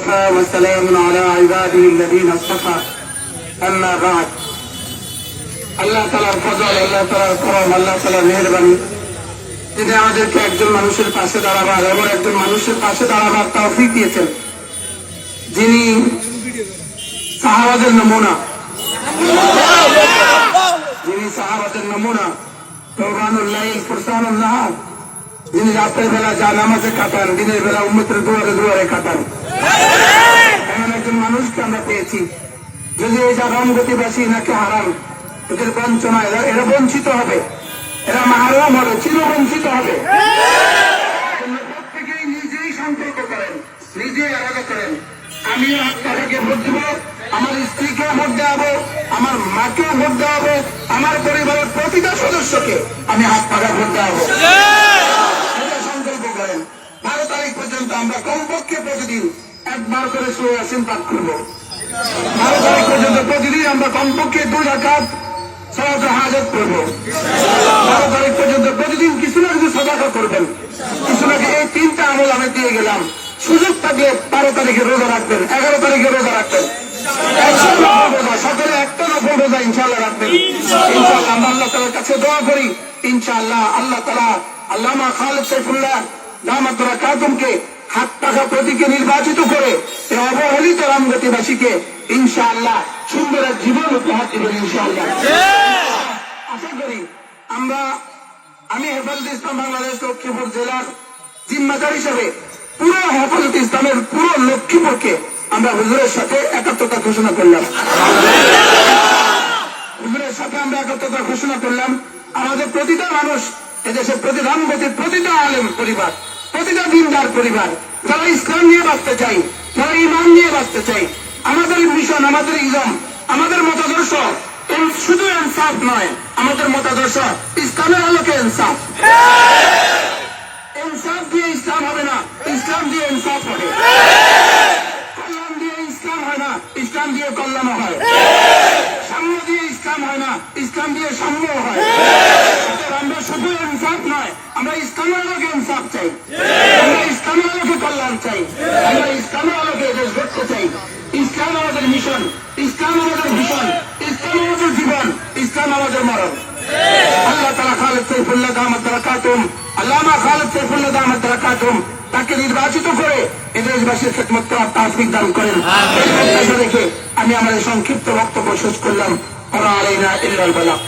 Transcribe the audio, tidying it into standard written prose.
وكفى وسلام على عباده الذين اصطفى أما بعد আল্লাহ তাআলার ফজল, আল্লাহ তাআলার করম, আল্লাহ তাআলার মেহেরবানি, তিনি আমাদেরকে একজন মানুষের পাশে দাঁড়াবার এবং একজন মানুষের পাশে দাঁড়াবার তৌফিক দিয়েছেন, যিনি সাহাবাদের নমুনা, তওবানুল লাইল ফুরসানুন নাহার, যিনি রাতের বেলা যা নামাজে কাটান, দিনের বেলা উম্মতের দুয়ারে দুয়ারে কাটান। এমন একজন মানুষকে আমরা পেয়েছি। যদি এই যা রামগতিবাসী নাকি হারাম, এদের বঞ্চনা, এরা বঞ্চিত হবে, এরা মাহরুম হবে, চিরবঞ্চিত হবে। প্রত্যেকেই নিজেই সংকল্প করেন, নিজেই আলাদা করেন, আমিও আপনাকে ভোট দিব, আমার স্ত্রীকে ভোট দেওয়াবো, আমার মাকে ভোট দেওয়াবো, আমার পরিবারের প্রতিটা সদস্যকে আমি হাত পাকা ভোট দেওয়াবো। সংকল্প করেন 12 তারিখ পর্যন্ত আমরা কমপক্ষে প্রতিদিন একবার করে সূরা ইয়াসিন পাঠ করব। 12 তারিখ পর্যন্ত প্রতিদিন আমরা কমপক্ষে 2 রাকাত সালাতুল হাজাত করব। 12 তারিখ পর্যন্ত প্রতিদিন কিছু না কিছু সাদাকা করবেন। কিছু না এই 3টা আমল আমি দিয়ে গেলাম। সুযোগ থাকলে 12 তারিখে রোজা রাখবেন, 11 তারিখে রোজা রাখবেন, সকলে একটা নফল রোজা ইনশাআল্লাহ রাখবেন। ইনশাআল্লাহ আমরা আল্লাহ তাআলার কাছে দোয়া করি, ইনশাআল্লাহ আল্লাহ তাআলা আল্লামা খালেদ সাইফুল্লাহ দামাত বরকাতুহুকে হাত পাখা প্রতীকে নির্বাচিত করে এই অবহেলিত রামগতিবাসীকে ইনশাআল্লাহ সুন্দর এক জীবন উপহার দেবেন ইনশাআল্লাহ। আশা করি আমি হেফাজতে ইসলাম বাংলাদেশ লক্ষ্মীপুর জেলার জিম্মাদার হিসেবে পুরো হেফাজতে ইসলামের পুরো লক্ষ্মীপুরকে আমরা হুজুরের সাথে একাত্মতা ঘোষণা করলাম। হুজুরের সাথে আমরা একাত্মতা ঘোষণা করলাম। আমাদের প্রতিটা মানুষ, এদেশের প্রধানমন্ত্রীর প্রতিটা আলেম পরিবার, প্রতিটা দিনদার পরিবার, যারা ইসলাম নিয়ে বাঁচতে চাই, যারা ইমান নিয়ে বাঁচতে চাই, আমাদের মিশন, আমাদের ইজম, আমাদের মতাদর্শ শুধু ইনসাফ নয়, আমাদের মতাদর্শ ইসলামের আলোকে ইনসাফ। ইনসাফ দিয়ে ইসলাম হবে না, ইসলাম দিয়ে ইনসাফ হবে। কল্যাণ দিয়ে ইসলাম হয় না, ইসলাম দিয়ে কল্যাণ হয়। সাম্য দিয়ে ইসলাম হয় না, ইসলাম দিয়ে সাম্য হয়। আমরা শুধু ইনসাফ নয়, আমরা ইসলামের আলোকে ইনসাফ চাই, আমরা ইসলামের আলোকে কল্যাণ চাই, আমরা ইসলামের আলোকে দেশ গড়তে চাই। ইসলাম আমাদের মিশন, ইসলাম আমাদের ভীষণ, ইসলাম আমাদের জীবন, ইসলাম আমাদের মরণ। আল্লাহ তাআলা খালেদ সাইফুল্লাহ দামাত বরকাতুহুম, আল্লামা খালেদ সাইফুল্লাহ দামাত বরকাতুহুম তাকে নির্বাচিত করে এই দেশবাসীর খেদমত করার তৌফিক দান করেন। এই প্রত্যাশা রেখে আমি আমার সংক্ষিপ্ত বক্তব্য শেষ করলাম। ওয়া আলাইনা ইল্লাল বালাগ।